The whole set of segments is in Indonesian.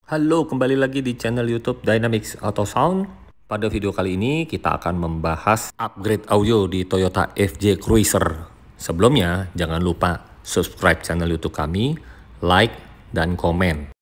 Halo, kembali lagi di channel YouTube Dynamics Auto Sound. Pada video kali ini kita akan membahas upgrade audio di Toyota FJ Cruiser. Sebelumnya, jangan lupa subscribe channel YouTube kami, like, dan komen.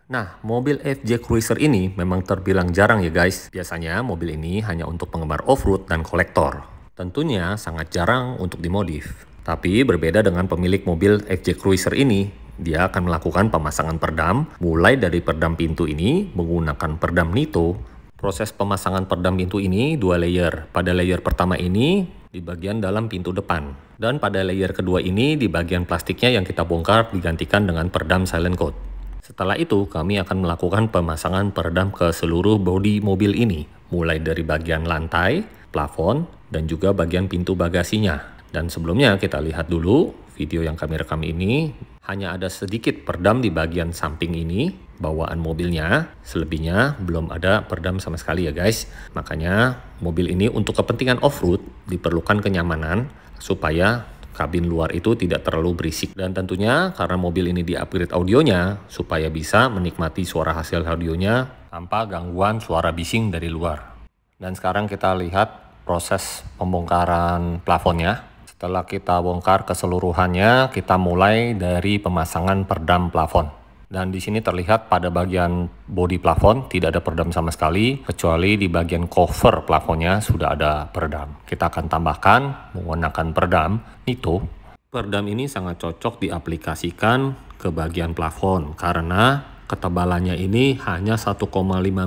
Nah, mobil FJ Cruiser ini memang terbilang jarang ya guys. Biasanya mobil ini hanya untuk penggemar off-road dan kolektor. Tentunya sangat jarang untuk dimodif. Tapi berbeda dengan pemilik mobil FJ Cruiser ini, dia akan melakukan pemasangan perdam, mulai dari perdam pintu ini menggunakan perdam Nito. Proses pemasangan perdam pintu ini 2 layer. Pada layer pertama ini di bagian dalam pintu depan. Dan pada layer kedua ini di bagian plastiknya yang kita bongkar digantikan dengan perdam silent coat. Setelah itu kami akan melakukan pemasangan peredam ke seluruh bodi mobil ini, mulai dari bagian lantai, plafon, dan juga bagian pintu bagasinya. Dan sebelumnya kita lihat dulu video yang kami rekam ini, hanya ada sedikit peredam di bagian samping ini, bawaan mobilnya, selebihnya belum ada peredam sama sekali ya guys. Makanya mobil ini untuk kepentingan off-road diperlukan kenyamanan supaya kabin luar itu tidak terlalu berisik. Dan tentunya karena mobil ini di-upgrade audionya supaya bisa menikmati suara hasil audionya tanpa gangguan suara bising dari luar. Dan sekarang kita lihat proses pembongkaran plafonnya. Setelah kita bongkar keseluruhannya, kita mulai dari pemasangan perdam plafon. Dan di sini terlihat pada bagian bodi plafon tidak ada peredam sama sekali, kecuali di bagian cover plafonnya sudah ada peredam. Kita akan tambahkan menggunakan peredam Nito. Peredam ini sangat cocok diaplikasikan ke bagian plafon karena ketebalannya ini hanya 1,5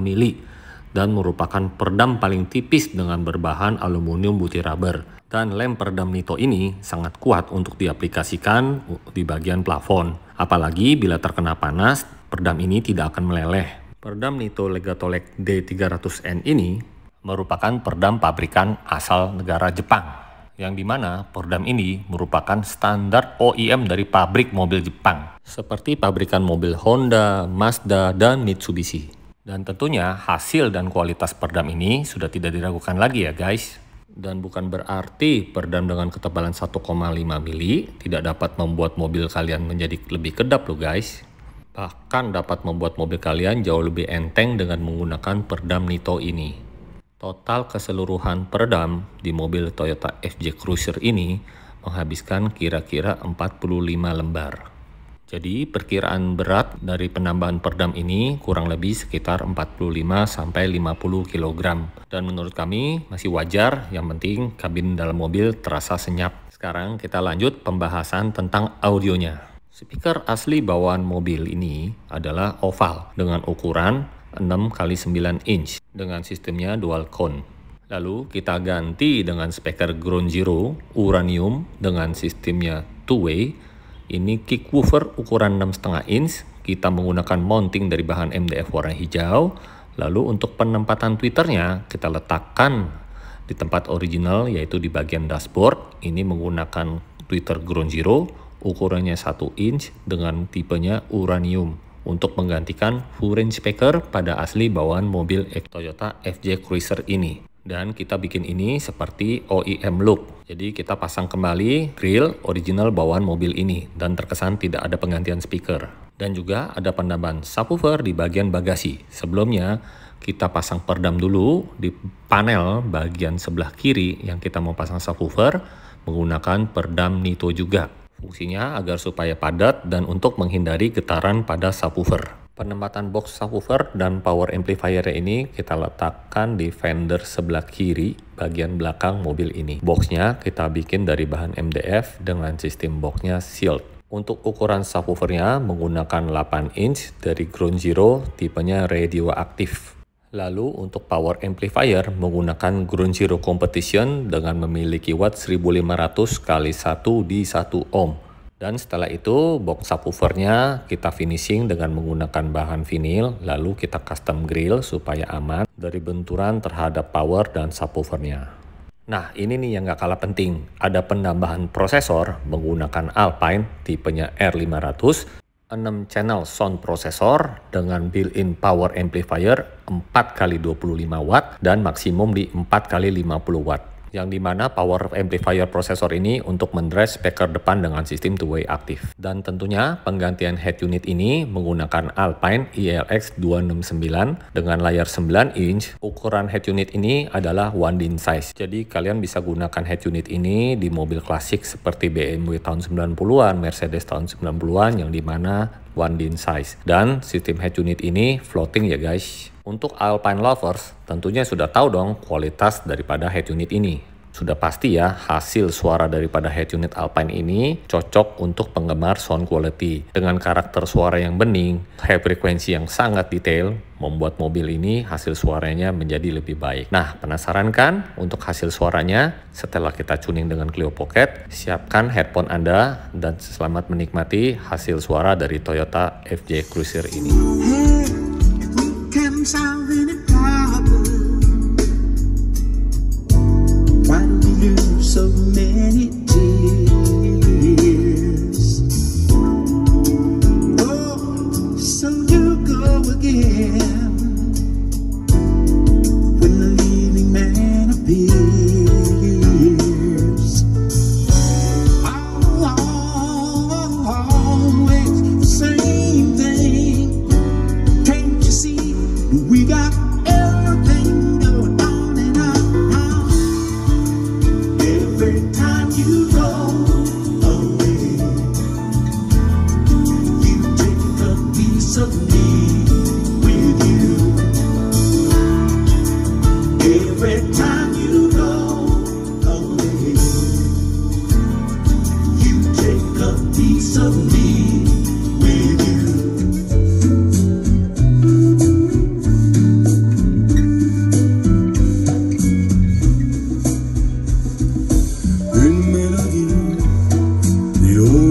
mili dan merupakan peredam paling tipis dengan berbahan aluminium butir rubber. Dan lem peredam Nito ini sangat kuat untuk diaplikasikan di bagian plafon. Apalagi bila terkena panas, peredam ini tidak akan meleleh. Peredam Nito Legatolek D300N ini merupakan peredam pabrikan asal negara Jepang. Yang dimana peredam ini merupakan standar OEM dari pabrik mobil Jepang. Seperti pabrikan mobil Honda, Mazda, dan Mitsubishi. Dan tentunya hasil dan kualitas peredam ini sudah tidak diragukan lagi ya guys. Dan bukan berarti peredam dengan ketebalan 1,5 mili tidak dapat membuat mobil kalian menjadi lebih kedap loh guys. Bahkan dapat membuat mobil kalian jauh lebih enteng dengan menggunakan peredam Nito ini. Total keseluruhan peredam di mobil Toyota FJ Cruiser ini menghabiskan kira-kira 45 lembar. Jadi perkiraan berat dari penambahan peredam ini kurang lebih sekitar 45-50 kg. Dan menurut kami masih wajar, yang penting kabin dalam mobil terasa senyap. Sekarang kita lanjut pembahasan tentang audionya. Speaker asli bawaan mobil ini adalah oval dengan ukuran 6x9 inch dengan sistemnya dual cone. Lalu kita ganti dengan speaker Ground Zero uranium dengan sistemnya two-way. Ini kick woofer ukuran 6,5 inch, kita menggunakan mounting dari bahan MDF warna hijau. Lalu untuk penempatan tweeternya kita letakkan di tempat original yaitu di bagian dashboard. Ini menggunakan tweeter Ground Zero ukurannya 1 inch dengan tipenya uranium untuk menggantikan full range speaker pada asli bawaan mobil Toyota FJ Cruiser ini. Dan kita bikin ini seperti OEM look. Jadi kita pasang kembali grill original bawaan mobil ini dan terkesan tidak ada penggantian speaker. Dan juga ada penambahan subwoofer di bagian bagasi. Sebelumnya kita pasang peredam dulu di panel bagian sebelah kiri yang kita mau pasang subwoofer menggunakan peredam Nito juga. Fungsinya agar supaya padat dan untuk menghindari getaran pada subwoofer. Penempatan box subwoofer dan power amplifier ini kita letakkan di fender sebelah kiri bagian belakang mobil ini. Boxnya kita bikin dari bahan MDF dengan sistem boxnya sealed. Untuk ukuran subwoofernya menggunakan 8 inch dari Ground Zero tipenya radioaktif. Lalu untuk power amplifier menggunakan Ground Zero Competition dengan memiliki watt 1500 x 1 di 1 ohm. Dan setelah itu box subwoofernya kita finishing dengan menggunakan bahan vinil, lalu kita custom grill supaya aman dari benturan terhadap power dan subwoofernya. Nah ini nih yang gak kalah penting, ada penambahan prosesor menggunakan Alpine tipenya R500, 6 channel sound processor dengan built-in power amplifier 4x25 watt dan maksimum di 4x50 watt. yang dimana power amplifier prosesor ini untuk mendrive speaker depan dengan sistem two-way aktif. Dan tentunya penggantian head unit ini menggunakan Alpine ILX 269 dengan layar 9 inch. Ukuran head unit ini adalah one din size. Jadi kalian bisa gunakan head unit ini di mobil klasik seperti BMW tahun 90-an, Mercedes tahun 90-an yang dimana one din size. Dan sistem head unit ini floating ya guys. Untuk Alpine lovers tentunya sudah tahu dong kualitas daripada head unit ini. Sudah pasti ya hasil suara daripada head unit Alpine ini cocok untuk penggemar sound quality. Dengan karakter suara yang bening, high frekuensi yang sangat detail, membuat mobil ini hasil suaranya menjadi lebih baik. Nah, penasaran kan untuk hasil suaranya? Setelah kita tuning dengan Clio Pocket, siapkan headphone Anda dan selamat menikmati hasil suara dari Toyota FJ Cruiser ini. So many tears. Oh, so you go again when the leading man appears. Always the same thing. Can't you see we got everything going on in our house? Every time you go away, you take a piece of me with you. Every time you go away, you take a piece of me with you.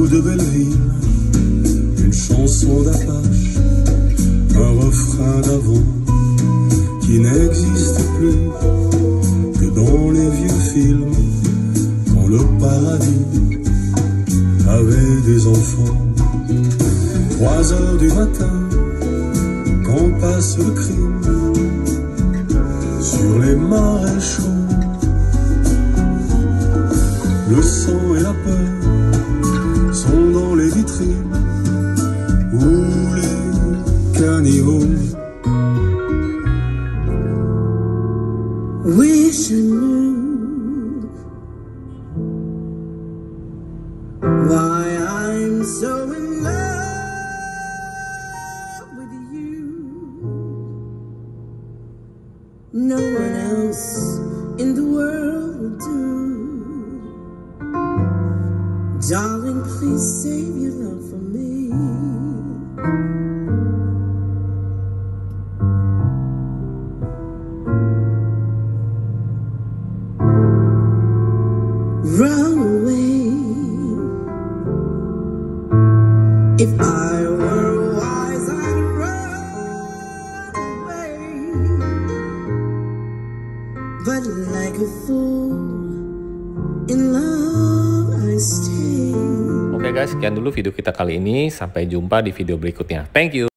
De Belleville, une chanson d'Apache, un refrain d'avant qui n'existe plus que dans les vieux films, quand le paradis avait des enfants. 3 heures du matin, quand passe le crime sur les marais chauds, le sang et la peur sont dans les vitrines ou les caniveaux. Wish I knew why I'm so in love with you. No one else in the world will do. Darling, please save your love for me. Run away. If I were wise, I'd run away. But like a fool in love, I stay. Oke guys, sekian dulu video kita kali ini. Sampai jumpa di video berikutnya. Thank you.